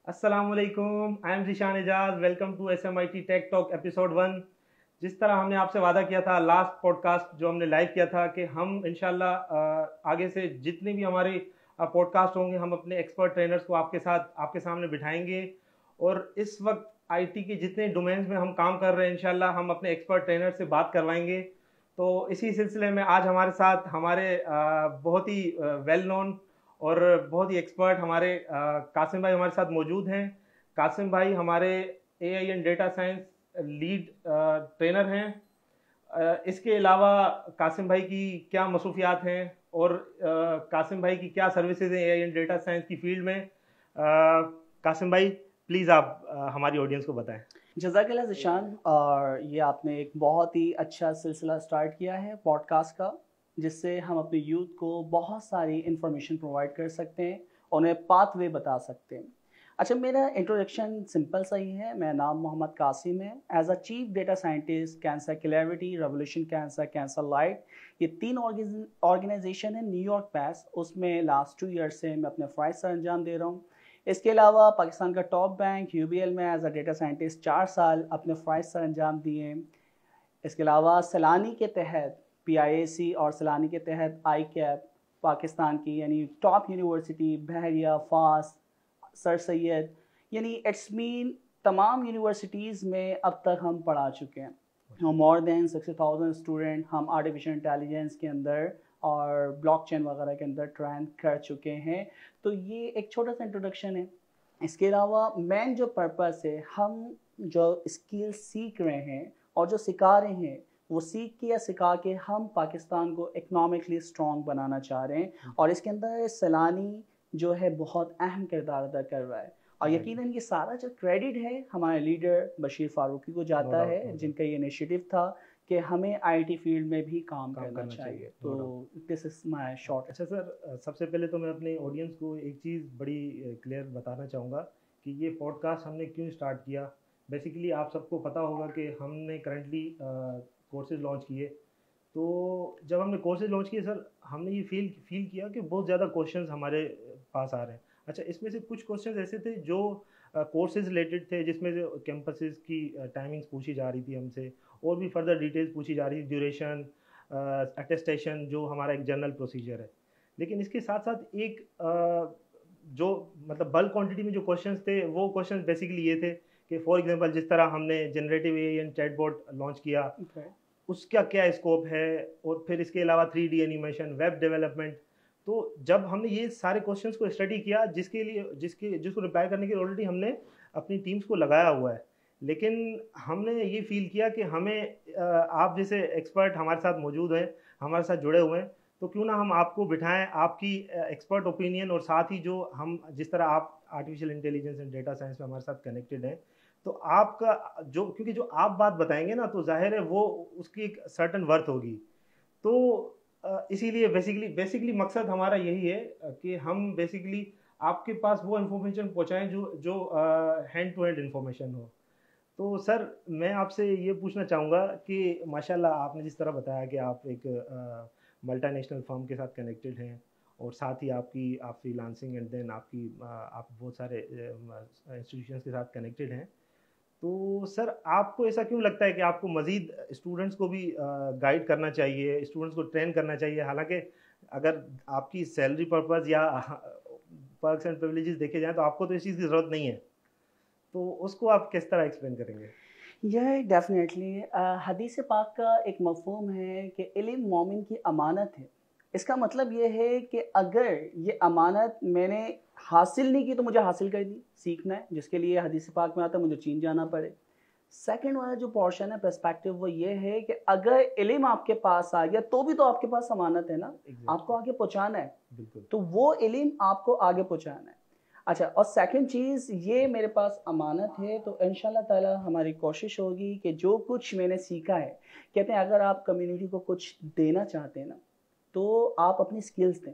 अस्सलामुअलैकुम, I am Zeeshan Ejaz. Welcome to SMIT tech talk episode 1। जिस तरह हमने आपसे वादा किया था लास्ट पॉडकास्ट जो हमने लाइव किया था कि हम इंशाल्लाह आगे से जितने भी हमारे पॉडकास्ट होंगे हम अपने एक्सपर्ट ट्रेनर्स को आपके सामने बिठाएंगे। और इस वक्त IT के जितने डोमेन्स में हम काम कर रहे हैं इंशाल्लाह हम अपने एक्सपर्ट ट्रेनर से बात करवाएंगे। तो इसी सिलसिले में आज हमारे साथ हमारे बहुत ही वेल नोन और बहुत ही एक्सपर्ट हमारे कासिम भाई हमारे साथ मौजूद हैं। कासिम भाई हमारे AI and data science lead trainer हैं। इसके अलावा कासिम भाई की क्या मसरूफियात हैं और कासिम भाई की क्या सर्विसेज हैं AI एंड डेटा साइंस की फील्ड में। कासिम भाई प्लीज़ आप हमारी ऑडियंस को बताएं। जज़ाकल्लाह ज़ीशान। और ये आपने एक बहुत ही अच्छा सिलसिला स्टार्ट किया है पॉडकास्ट का, जिससे हम अपने यूथ को बहुत सारी इंफॉर्मेशन प्रोवाइड कर सकते हैं और उन्हें पाथवे बता सकते हैं। अच्छा, मेरा इंट्रोडक्शन सिंपल सा ही है। मेरा नाम मोहम्मद कासिम है। As a chief data scientist cancer clarity, revolution cancer, cancer light, ये 3 ऑर्गेनाइजेशन है न्यूयॉर्क बेस्ड। उसमें लास्ट 2 ईयर से मैं अपने फ़राइज़ सर अंजाम दे रहा हूँ। इसके अलावा पाकिस्तान का टॉप बैंक UBL में एज अ डेटा साइंटिस्ट 4 साल अपने फ़राइज़ सर अंजाम दिए। इसके अलावा सलानी के तहत PIAC और सलानी के तहत ICAP पाकिस्तान की यानी टॉप यूनिवर्सिटी बहरिया, फास, सर सैयद, यानी इट्स मीन तमाम यूनिवर्सिटीज़ में अब तक हम पढ़ा चुके हैं। मोर देन 60,000 स्टूडेंट हम आर्टिफिशियल इंटेलिजेंस के अंदर और ब्लॉकचेन वगैरह के अंदर ट्रेन कर चुके हैं। तो ये एक छोटा सा इंट्रोडक्शन है। इसके अलावा मेन जो पर्पस है, हम जो स्किल सीख रहे हैं और जो सिखा रहे हैं वो सीख के या सिखा के हम पाकिस्तान को इकनॉमिकली स्ट्रॉन्ग बनाना चाह रहे हैं। और इसके अंदर सैलानी जो है बहुत अहम किरदार अदा कर रहा है। और यकीनन ये सारा जो क्रेडिट है हमारे लीडर बशीर फारूकी को जाता है, जिनका ये इनिशिएटिव था कि हमें IT फील्ड में भी काम करना चाहिए। तो दिस इज माय शॉर्ट। अच्छा सर, सबसे पहले तो मैं अपने ऑडियंस को एक चीज़ बड़ी क्लियर बताना चाहूँगा कि ये पॉडकास्ट हमने क्यों स्टार्ट किया। बेसिकली आप सबको पता होगा कि हमने करंटली कोर्सेज लॉन्च किए। तो जब हमने कोर्सेज लॉन्च किए सर, हमने ये फील किया कि बहुत ज़्यादा क्वेश्चंस हमारे पास आ रहे हैं। अच्छा, इसमें से कुछ क्वेश्चंस ऐसे थे जो कोर्सेज रिलेटेड थे, जिसमें से कैंपसेस की टाइमिंग्स पूछी जा रही थी हमसे, और भी फर्दर डिटेल्स पूछी जा रही थी, ड्यूरेशन, अटेस्टेशन, जो हमारा एक जनरल प्रोसीजर है। लेकिन इसके साथ साथ एक जो मतलब बल्क क्वांटिटी में जो क्वेश्चंस थे वो क्वेश्चंस बेसिकली ये थे कि फॉर एग्जांपल जिस तरह हमने generative AI and chatbot launch किया, उसका क्या स्कोप है, और फिर इसके अलावा 3D एनिमेशन, वेब डेवलपमेंट। तो जब हमने ये सारे क्वेश्चंस को स्टडी किया, जिसको रिप्लाई करने के लिए ऑलरेडी हमने अपनी टीम्स को लगाया हुआ है, लेकिन हमने ये फील किया कि हमें आप जैसे एक्सपर्ट हमारे साथ मौजूद हैं, हमारे साथ जुड़े हुए हैं, तो क्यों ना हम आपको बिठाएं, आपकी एक्सपर्ट ओपिनियन, और साथ ही जो हम जिस तरह आप artificial intelligence and data science में हमारे साथ कनेक्टेड हैं, तो आपका जो, क्योंकि जो आप बात बताएंगे ना, तो जाहिर है वो उसकी एक सर्टन वर्थ होगी। तो इसीलिए बेसिकली मकसद हमारा यही है कि हम बेसिकली आपके पास वो इन्फॉर्मेशन पहुंचाएं जो हैंड टू हैंड इन्फॉर्मेशन हो। तो सर, मैं आपसे ये पूछना चाहूँगा कि माशाल्लाह आपने जिस तरह बताया कि आप एक मल्टीनेशनल फर्म के साथ कनेक्टेड हैं, और साथ ही आप फ्रीलांसिंग एंड देन आप बहुत सारे इंस्टीट्यूशंस के साथ कनेक्टेड हैं। तो सर, आपको ऐसा क्यों लगता है कि आपको मज़ीद स्टूडेंट्स को भी गाइड करना चाहिए, स्टूडेंट्स को ट्रेन करना चाहिए? हालांकि अगर आपकी सैलरी पर्पज़ या पर्क्स एंड प्रिविलेजेस देखे जाएँ तो आपको तो इस चीज़ की ज़रूरत नहीं है, तो उसको आप किस तरह एक्सप्लेन करेंगे? यह डेफिनेटली हदीस पाक का एक मफ़हूम है कि इल्म मोमिन की अमानत है। इसका मतलब ये है कि अगर ये अमानत मैंने हासिल नहीं की तो मुझे हासिल करनी, सीखना है, जिसके लिए हदीस पाक में आता है मुझे चीन जाना पड़े। सेकंड वाला जो पोर्शन है पर्सपेक्टिव, वो ये है कि अगर इल्म आपके पास आ गया तो भी तो आपके पास अमानत है ना, आपको आगे पहुँचाना है। तो वो इल्म आपको आगे पहुँचाना है। अच्छा, और सेकंड चीज़ ये मेरे पास अमानत है, तो इंशाल्लाह ताला हमारी कोशिश होगी कि जो कुछ मैंने सीखा है, कहते हैं अगर आप कम्युनिटी को कुछ देना चाहते हैं ना, तो आप अपनी स्किल्स दें,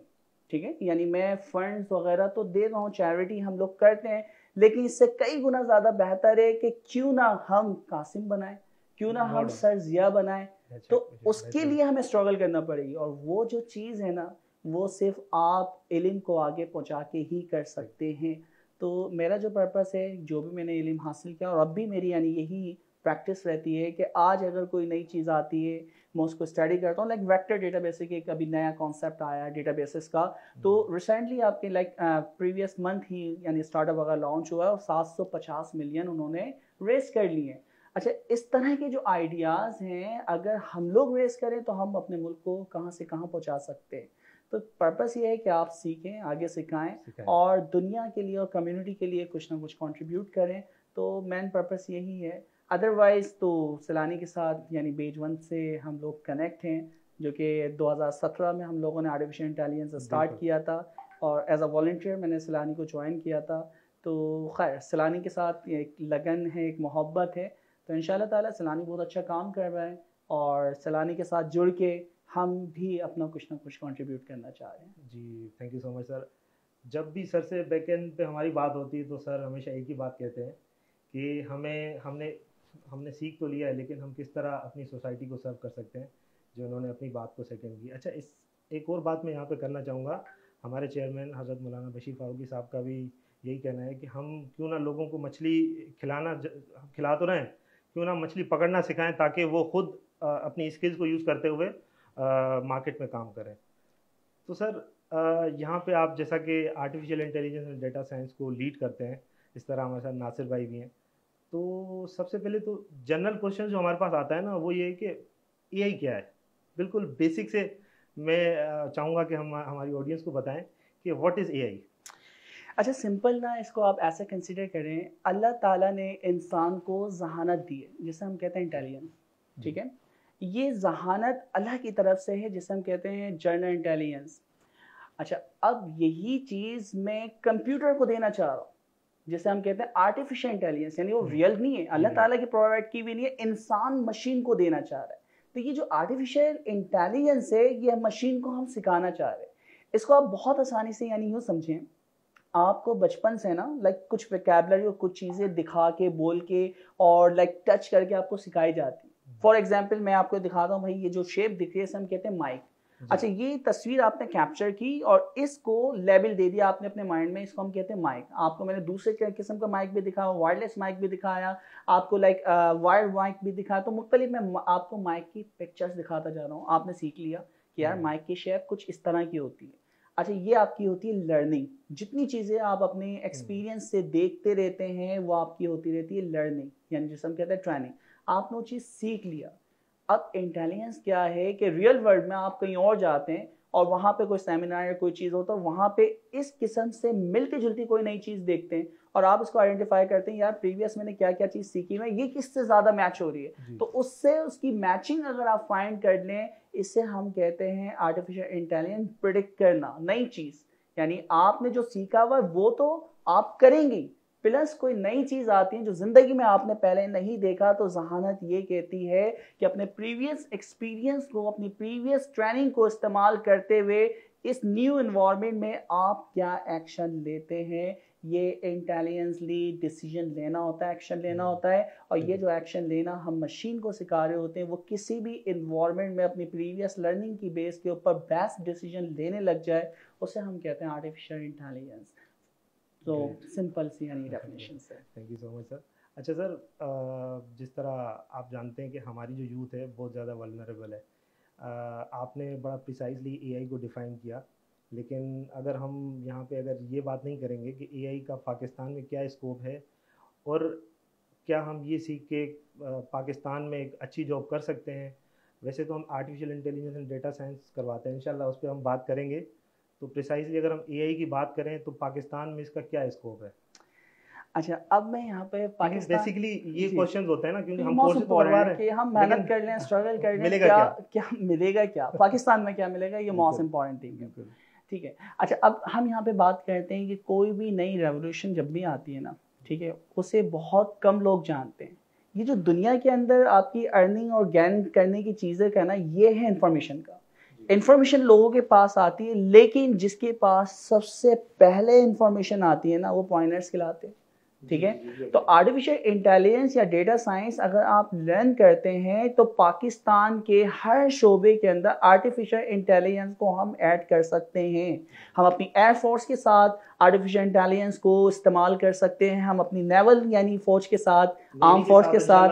ठीक है। यानी मैं फंड्स वगैरह तो दे रहा हूँ, चैरिटी हम लोग करते हैं, लेकिन इससे कई गुना ज़्यादा बेहतर है कि क्यों ना हम कासिम बनाएं, क्यों ना हम सर जिया बनाएं। तो उसके लिए हमें स्ट्रगल करना पड़ेगी, और वो जो चीज़ है ना, वो सिर्फ आप इल्म को आगे पहुंचा के ही कर सकते हैं। तो मेरा जो पर्पस है, जो भी मैंने इल्म हासिल किया और अब भी मेरी यानी यही प्रैक्टिस रहती है कि आज अगर कोई नई चीज़ आती है मैं उसको स्टडी करता हूँ। लाइक वेक्टर डेटाबेस के एक अभी नया कॉन्सेप्ट आया डेटाबेसेस का, तो रिसेंटली आपके लाइक प्रीवियस मंथ ही यानी स्टार्टअप अगर लॉन्च हुआ है और 750 मिलियन उन्होंने रेस कर लिए हैं। अच्छा, इस तरह के जो आइडियाज़ हैं अगर हम लोग रेस करें तो हम अपने मुल्क को कहाँ से कहाँ पहुँचा सकते हैं। तो पर्पस ये है कि आप सीखें, आगे सिखाएं और दुनिया के लिए और कम्युनिटी के लिए कुछ ना कुछ कंट्रीब्यूट करें। तो मेन पर्पस यही है। अदरवाइज़ तो सैलानी के साथ यानी बेज वन से हम लोग कनेक्ट हैं, जो कि 2017 में हम लोगों ने आर्टिफिशियल इंटेलिजेंस स्टार्ट किया था और एज अ वॉलंटियर मैंने सैलानी को ज्वाइन किया था। तो खैर सैलानी के साथ एक लगन है, एक मोहब्बत है। तो इंशाल्लाह ताला सैलानी बहुत अच्छा काम कर रहा है और सैलानी के साथ जुड़ के हम भी अपना कुछ ना कुछ कंट्रीब्यूट करना चाह रहे हैं। जी, thank you so much sir. जब भी सर से बैकएंड पे हमारी बात होती है तो सर हमेशा एक ही बात कहते हैं कि हमने सीख तो लिया है, लेकिन हम किस तरह अपनी सोसाइटी को सर्व कर सकते हैं, जो उन्होंने अपनी बात को सेकंड की। अच्छा, इस एक और बात मैं यहाँ पे करना चाहूँगा। हमारे चेयरमैन हज़रत मौलाना बशीर फ़ारूकी साहब का भी यही कहना है कि हम क्यों ना लोगों को मछली खिला तो रहे हैं, क्यों ना मछली पकड़ना सिखाएं ताकि वो खुद अपनी स्किल्स को यूज़ करते हुए मार्केट में काम करें। तो सर यहाँ पे आप जैसा कि artificial intelligence and data science को लीड करते हैं, इस तरह हमारे साथ नासिर भाई भी हैं। तो सबसे पहले तो जनरल क्वेश्चन जो हमारे पास आता है ना, वो ये है कि एआई क्या है। बिल्कुल बेसिक से मैं चाहूँगा कि हम हमारी ऑडियंस को बताएं कि व्हाट इज़ एआई। अच्छा, सिंपल ना इसको आप ऐसे कंसिडर करें, अल्लाह ताला ने इंसान को जहानत दी है जिसे हम कहते हैं इंटेलिजेंस, ठीक है। ये जहानत अल्लाह की तरफ से है जिसे हम कहते हैं जनरल इंटेलिजेंस। अच्छा, अब यही चीज़ मैं कंप्यूटर को देना चाह रहा हूँ जिसे हम कहते हैं आर्टिफिशियल इंटेलिजेंस, यानी वो रियल नहीं है, अल्लाह ताला की प्रोवाइड की भी नहीं है, इंसान मशीन को देना चाह रहा है। तो ये जो आर्टिफिशियल इंटेलिजेंस है ये मशीन को हम सिखाना चाह रहे हैं। इसको आप बहुत आसानी से यानी यूँ समझें, आपको बचपन से ना लाइक कुछ वोकैबुलरी और कुछ चीज़ें दिखा के, बोल के और लाइक टच करके आपको सिखाई जाती है। फॉर एग्जांपल मैं आपको दिखाता हूँ, भाई ये जो शेप दिख रही है इसे हम कहते हैं माइक। अच्छा, ये तस्वीर आपने कैप्चर की और इसको लेबल दे दिया आपने अपने माइंड में, इसको हम कहते हैं माइक। आपको मैंने दूसरे किस्म का माइक भी दिखाया, वायरलेस माइक भी दिखाया, आपको लाइक वायर माइक भी दिखाया। तो मुख्तलिफ मैं आपको माइक की पिक्चर्स दिखाता जा रहा हूँ। आपने सीख लिया कि यार माइक की शेप कुछ इस तरह की होती है। अच्छा, ये आपकी होती है लर्निंग। जितनी चीज़ें आप अपने एक्सपीरियंस से देखते रहते हैं वो आपकी होती रहती है लर्निंग, यानी जिसे हम कहते हैं ट्रेनिंग। आपने वो चीज़ सीख लिया। अब इंटेलिजेंस क्या है कि रियल वर्ल्ड में आप कहीं और जाते हैं और वहाँ पे कोई सेमिनार या कोई चीज़ होता है, वहाँ पे इस किस्म से मिलती जुलती कोई नई चीज़ देखते हैं और आप इसको आइडेंटिफाई करते हैं, यार प्रीवियस मैंने क्या क्या चीज़ सीखी है, ये किससे ज़्यादा मैच हो रही है। तो उससे उसकी मैचिंग अगर आप फाइंड कर लें, इससे हम कहते हैं आर्टिफिशियल इंटेलिजेंस प्रिडिक्ट करना नई चीज़। यानी आपने जो सीखा हुआ वो तो आप करेंगे, प्लस कोई नई चीज़ आती है जो ज़िंदगी में आपने पहले नहीं देखा, तो जहानत ये कहती है कि अपने प्रीवियस एक्सपीरियंस को, अपनी प्रीवियस ट्रेनिंग को इस्तेमाल करते हुए इस न्यू इन्वायरमेंट में आप क्या एक्शन लेते हैं। ये इंटेलिजेंसली डिसीजन लेना होता है, एक्शन लेना होता है। और ये जो एक्शन लेना हम मशीन को सिखा रहे होते हैं, वो किसी भी इन्वायरमेंट में अपनी प्रीवियस लर्निंग की बेस के ऊपर बेस्ट डिसीजन लेने लग जाए, उसे हम कहते हैं आर्टिफिशियल इंटेलिजेंस। तो सिंपल सी यानी डेफिनेशन से। Thank you so much sir. अच्छा सर, जिस तरह आप जानते हैं कि हमारी जो यूथ है बहुत ज़्यादा वल्नरेबल है, आपने बड़ा प्रिसाइजली एआई को डिफ़ाइन किया, लेकिन अगर हम यहाँ पे अगर ये बात नहीं करेंगे कि एआई का पाकिस्तान में क्या स्कोप है और क्या हम ये सीख के पाकिस्तान में एक अच्छी जॉब कर सकते हैं। वैसे तो हम artificial intelligence and data science करवाते हैं, इंशाल्लाह उस पर हम बात करेंगे। तो प्रिसाइजली अगर हम एआई की बात करें तो पाकिस्तान में इसका क्या स्कोप है। अच्छा, अब मैं यहाँ पे पाकिस्तान, बेसिकली ये क्वेश्चंस होते हैं ना, क्योंकि हम कोर्स तो करवा रहे हैं कि हम मेहनत कर लें, स्ट्रगल कर लें, क्या मिलेगा, क्या पाकिस्तान में क्या मिलेगा, ये मोस्ट इम्पॉर्टेंट थिंग है। ठीक है। अच्छा, अब हम यहाँ पे बात करते हैं कि कोई भी नई रेवोल्यूशन जब भी आती है ना, ठीक है, उसे बहुत कम लोग जानते हैं। ये जो दुनिया के अंदर आपकी अर्निंग और गेन करने की चीज़ें का ना, ये है इंफॉर्मेशन का। इंफॉर्मेशन लोगों के पास आती है, लेकिन जिसके पास सबसे पहले इंफॉर्मेशन आती है ना, वो पॉइंटर्स खिलाते हैं, ठीक है। तो आर्टिफिशियल इंटेलिजेंस या डेटा साइंस अगर आप लर्न करते हैं तो पाकिस्तान के हर शोबे के अंदर आर्टिफिशियल इंटेलिजेंस को हम ऐड कर सकते हैं। हम अपनी एयरफोर्स के साथ आर्टिफिशियल इंटेलिजेंस को इस्तेमाल कर सकते हैं, हम अपनी नेवल यानी फौज के साथ, आर्म फोर्स के साथ,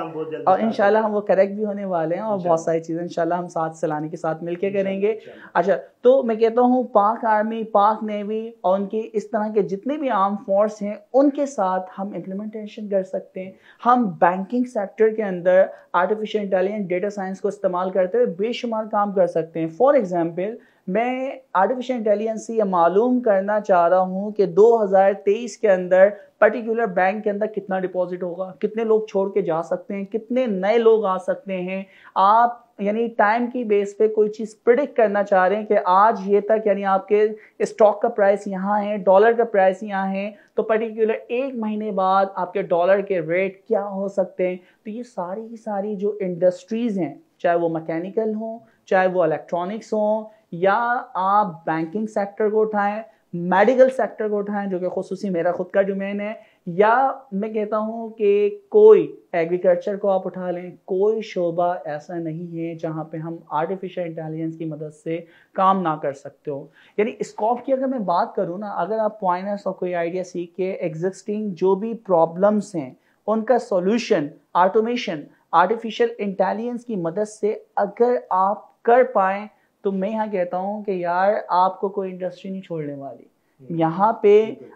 और इंशाल्लाह हम वो करेक्ट भी होने वाले हैं और बहुत सारी चीज़ें इंशाल्लाह हम साथ सलानी के साथ मिलके करेंगे। अच्छा, तो मैं कहता हूँ पाक आर्मी, पाक नेवी और उनके इस तरह के जितने भी आर्म फोर्स हैं उनके साथ हम इम्प्लीमेंटेशन कर सकते हैं। हम बैंकिंग सेक्टर के अंदर आर्टिफिशियल इंटेलिजेंस, डेटा साइंस को इस्तेमाल करते हुए बेशुमार काम कर सकते हैं। फॉर एग्जांपल, मैं आर्टिफिशियल इंटेलिजेंस से ये मालूम करना चाह रहा हूँ कि 2023 के अंदर पर्टिकुलर बैंक के अंदर कितना डिपॉजिट होगा, कितने लोग छोड़ के जा सकते हैं, कितने नए लोग आ सकते हैं। आप यानी टाइम की बेस पे कोई चीज़ प्रिडिक्ट करना चाह रहे हैं कि आज ये तक यानी आपके स्टॉक का प्राइस यहाँ है, डॉलर का प्राइस यहाँ है, तो पर्टिकुलर एक महीने बाद आपके डॉलर के रेट क्या हो सकते हैं। तो ये सारी की सारी जो इंडस्ट्रीज़ हैं, चाहे वो मैकेनिकल हों, चाहे वो इलेक्ट्रॉनिक्स हों, या आप बैंकिंग सेक्टर को उठाएं, मेडिकल सेक्टर को उठाएं जो कि खुसूसी मेरा खुद का डोमेन है, या मैं कहता हूं कि कोई एग्रीकल्चर को आप उठा लें, कोई शोबा ऐसा नहीं है जहां पे हम आर्टिफिशियल इंटेलिजेंस की मदद से काम ना कर सकते हो। यानी स्कोप की अगर मैं बात करूं ना, अगर आप पॉइंटर्स और कोई आइडिया सीख के एग्जिस्टिंग जो भी प्रॉब्लम्स हैं उनका सॉल्यूशन ऑटोमेशन आर्टिफिशियल इंटेलिजेंस की मदद से अगर आप कर पाएं, तो मैं यहाँ कहता हूँ कि यार आपको कोई इंडस्ट्री नहीं छोड़ने वाली यहाँ पे।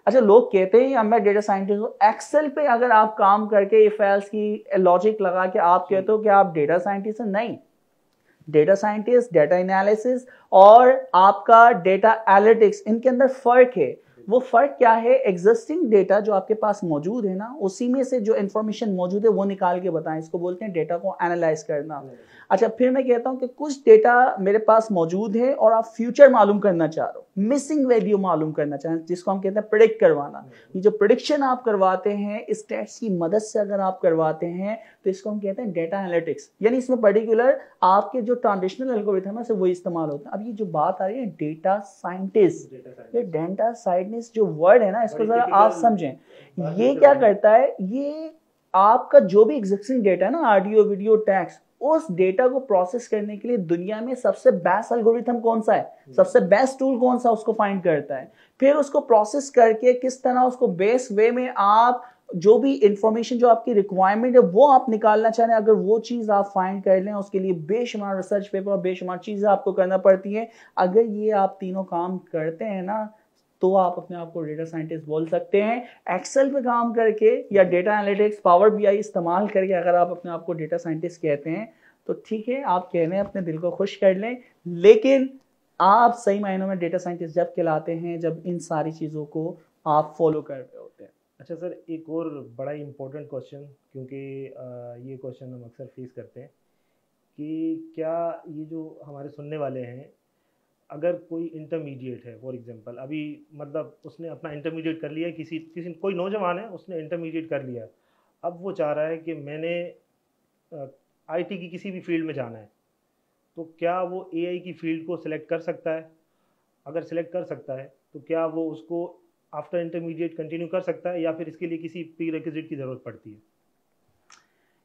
अच्छा, लोग कहते हैं मैं डेटा साइंटिस्ट हूँ, एक्सेल पे अगर आप काम करके इफ एल्स की लॉजिक लगा के आप कहते हो कि आप डेटा साइंटिस्ट हैं, नहीं। डेटा साइंटिस्ट, डेटा एनालिसिस और आपका डेटा एनालिटिक्स, इनके अंदर फर्क है। वो फर्क क्या है? एग्जिस्टिंग डेटा जो आपके पास मौजूद है ना, उसी में से जो इंफॉर्मेशन मौजूद है वो निकाल के बताएं, इसको बोलते हैं डेटा को एनालाइज करना। अच्छा, फिर मैं कहता हूं कि कुछ डेटा मेरे पास मौजूद है और आप फ्यूचर मालूम करना चाह रहे हो, मिसिंग वैल्यू मालूम करना चाह रहे हैं, जिसको हम कहते हैं प्रेडिक्ट करवाना। ये जो प्रेडिक्शन आप करवाते हैं स्टैट्स की मदद से अगर आप करवाते हैं तो इसको हम कहते हैं डेटा एनालिटिक्स। यानी इसमें पर्टिकुलर आपके जो ट्रांजिशनल एल्गोरिथम है वो इस्तेमाल होता है। अब ये जो बात आ रही है डेटा साइंटिस्ट, ये डेटा साइंटिस्ट जो वर्ड है ना, इसको जरा आप समझें। ये क्या करता है? ये आपका जो भी एग्जिस्टिंग डेटा है ना, ऑडियो, वीडियो, टेक्स्ट, उस डेटा को प्रोसेस करने के लिए दुनिया में सबसे बेस्ट एल्गोरिथम कौन सा है, सबसे बेस्ट टूल कौन सा, उसको फाइंड करता है। फिर उसको प्रोसेस करके किस तरह उसको बेस्ट वे में आप जो भी इंफॉर्मेशन जो आपकी रिक्वायरमेंट है वो आप निकालना चाह रहे हैं, अगर वो चीज़ आप फाइंड कर लें, उसके लिए बेशुमार रिसर्च पेपर और बेशुमार चीज़ें आपको करना पड़ती हैं। अगर ये आप तीनों काम करते हैं ना, तो आप अपने आप को डेटा साइंटिस्ट बोल सकते हैं। एक्सेल पे काम करके या डेटा एनालिटिक्स, पावर बीआई इस्तेमाल करके अगर आप अपने आप को डेटा साइंटिस्ट कहते हैं तो ठीक है, आप कह रहे हैं, अपने दिल को खुश कर लें। लेकिन आप सही मायनों में डेटा साइंटिस्ट जब कहलाते हैं जब इन सारी चीज़ों को आप फॉलो कर रहे होते हैं। अच्छा सर, एक और बड़ा इंपॉर्टेंट क्वेश्चन, क्योंकि ये क्वेश्चन हम अक्सर फेस करते हैं कि क्या ये जो हमारे सुनने वाले हैं, अगर कोई इंटरमीडिएट है, फॉर एग्जांपल अभी मतलब उसने अपना इंटरमीडिएट कर लिया है, किसी कोई नौजवान है उसने इंटरमीडिएट कर लिया, अब वो चाह रहा है कि मैंने आईटी की किसी भी फील्ड में जाना है, तो क्या वो एआई की फील्ड को सिलेक्ट कर सकता है? अगर सिलेक्ट कर सकता है तो क्या वो उसको आफ्टर इंटरमीडिएट कंटिन्यू कर सकता है, या फिर इसके लिए किसी प्री रिक्विजिट की ज़रूरत पड़ती है?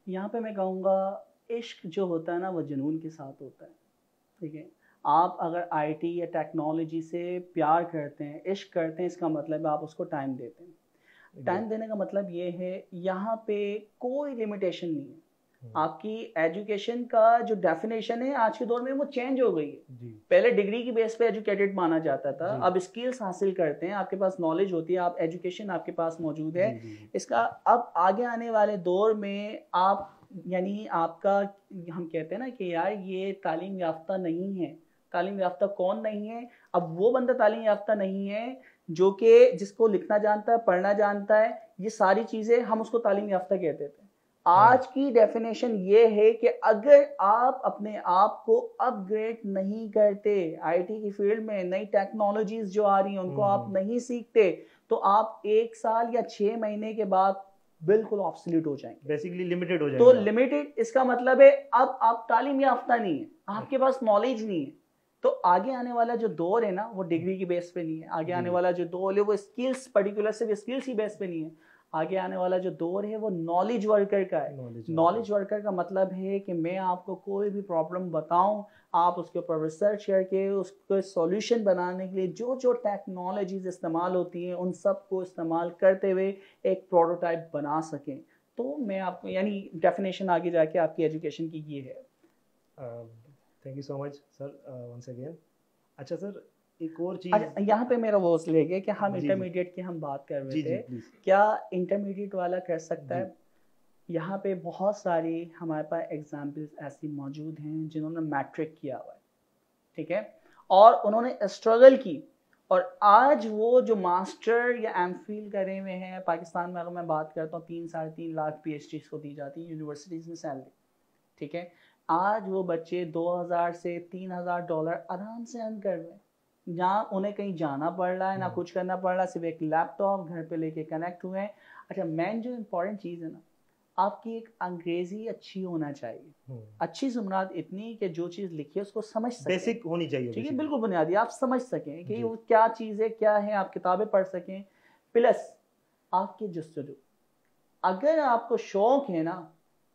यहाँ पे मैं कहूँगा इश्क जो होता है ना वो जुनून के साथ होता है। ठीक है, आप अगर आईटी या टेक्नोलॉजी से प्यार करते हैं, इश्क करते हैं, इसका मतलब है आप उसको टाइम देते हैं। टाइम देने का मतलब ये है, यहाँ पे कोई लिमिटेशन नहीं है। आपकी एजुकेशन का जो डेफिनेशन है आज के दौर में वो चेंज हो गई है। पहले डिग्री की बेस पे एजुकेटेड माना जाता था, अब स्किल्स हासिल करते हैं, आपके पास नॉलेज होती है, आप एजुकेशन आपके पास मौजूद है। इसका अब आगे आने वाले दौर में आप यानी आपका, हम कहते हैं ना कि यार ये तालीम याफ्ता नहीं है। तालीम याफ्ता कौन नहीं है? अब वो बंदा तालीम याफ्ता नहीं है जो कि जिसको लिखना जानता है, पढ़ना जानता है, ये सारी चीज़ें हम उसको तालीम याफ्ता कहते थे। आज की डेफिनेशन ये है कि अगर आप अपने आप को अपग्रेड नहीं करते, आईटी की फील्ड में नई टेक्नोलॉजीज जो आ रही हैं उनको आप नहीं सीखते, तो आप 1 साल या 6 महीने के बाद बिल्कुल ऑब्सोल्यूट हो जाएंगे, बेसिकली लिमिटेड हो जाएंगे। तो लिमिटेड इसका मतलब है अब आप तालीम याफ्ता नहीं है, आपके पास नॉलेज नहीं है। तो आगे आने वाला जो दौर है ना वो डिग्री की बेस पे नहीं है, आगे आने वाला जो दौर है वो स्किल्स, पर्टिकुलर सिर्फ स्किल्स ही बेस पे नहीं है। आगे आने वाला जो दौर है वो नॉलेज वर्कर का है। नॉलेज वर्कर का मतलब है कि मैं आपको कोई भी प्रॉब्लम बताऊं, आप उसके ऊपर रिसर्च करके उसको सॉल्यूशन बनाने के लिए जो जो टेक्नोलॉजीज इस्तेमाल होती हैं उन सब को इस्तेमाल करते हुए एक प्रोटोटाइप बना सकें। तो मैं आपको यानी डेफिनेशन आगे जाके आपकी एजुकेशन की ये है। Thank you so much sir once again. अच्छा सर, एक और चीज़ अच्छा, यहाँ पे मेरा वो ले गया कि हम इंटरमीडिएट की हम बात कर रहे थे, क्या इंटरमीडिएट वाला कर सकता है? यहाँ पे बहुत सारी हमारे पास एग्जाम्पल्स ऐसी मौजूद हैं जिन्होंने मैट्रिक किया हुआ है, ठीक है, और उन्होंने स्ट्रगल की और आज वो जो मास्टर या एमफिल करे हुए हैं पाकिस्तान में, अगर मैं बात करता हूँ 3-3.5 लाख PhDs को दी जाती है यूनिवर्सिटीज़ में सैलरी, ठीक है। आज वो बच्चे $2000 से $3000 आराम से अर्न कर रहे हैं, जहाँ उन्हें कहीं जाना पड़ रहा है ना कुछ करना पड़ रहा है, सिर्फ एक लैपटॉप घर पे लेके कनेक्ट हुए हैं। अच्छा, मेन जो इम्पोर्टेंट चीज़ है ना, आपकी एक अंग्रेजी अच्छी होना चाहिए, अच्छी जुमरात इतनी कि जो चीज़ लिखी है उसको समझ सकें, बेसिक होनी चाहिए, ठीक है, बिल्कुल बुनियादी, आप समझ सकें कि वो क्या चीज़ है क्या है, आप किताबें पढ़ सकें। प्लस आपके जस्तजू, अगर आपको शौक है ना,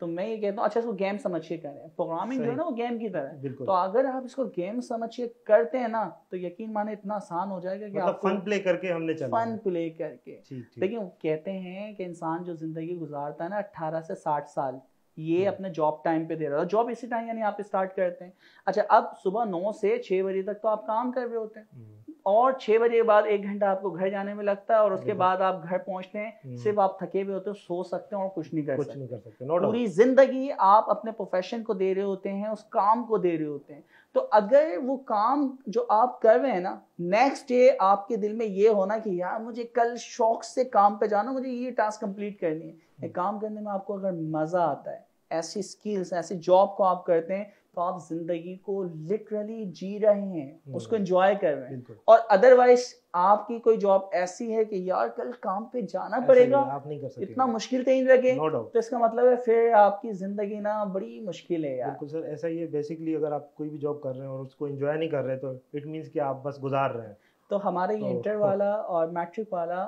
तो मैं ये कहता हूँ अच्छा इसको गेम समझ के करें। प्रोग्रामिंग जो है ना वो गेम की तरह है, तो अगर आप इसको गेम समझ के करते हैं ना तो यकीन माने इतना आसान हो जाएगा कि मतलब फन प्ले करके हमने चलना है, फन प्ले करके। लेकिन कहते हैं कि इंसान जो जिंदगी गुजारता है ना 18 से 60 साल, ये अपने जॉब टाइम पे दे रहा है, जॉब इसी टाइम यानी आप स्टार्ट करते हैं। अच्छा, अब सुबह 9 से 6 बजे तक तो आप काम कर रहे होते हैं और 6 बजे के बाद 1 घंटा आपको घर जाने में लगता है और उसके बाद आप घर पहुंचते हैं, सिर्फ आप थके हुए होते हो, सो सकते हैं और कुछ नहीं कर सकते। पूरी जिंदगी आप अपने प्रोफेशन को दे रहे होते हैं, उस काम को दे रहे होते हैं। तो अगर वो काम जो आप कर रहे हैं ना, नेक्स्ट डे आपके दिल में ये होना कि यार मुझे कल शौक से काम पे जाना, मुझे ये टास्क कंप्लीट करनी है, काम करने में आपको अगर मजा आता है, ऐसी स्किल्स ऐसी जॉब को आप करते हैं, तो आप जिंदगी को लिटरली जी रहे हैं, उसको एंजॉय कर रहे हैं। और अदरवाइज आपकी कोई जॉब ऐसी है कि यार कल काम पे जाना पड़ेगा, आप नहीं कर सकते, इतना मुश्किल कहीं लगे, तो इसका मतलब है फिर आपकी जिंदगी ना बड़ी मुश्किल है यार। बिल्कुल सर, ऐसा ही है। बेसिकली अगर आप कोई भी जॉब कर रहे हैं और उसको एंजॉय नहीं कर रहे तो इट मींस कि आप बस गुजार रहे हैं। तो हमारे ये इंटर वाला और मैट्रिक वाला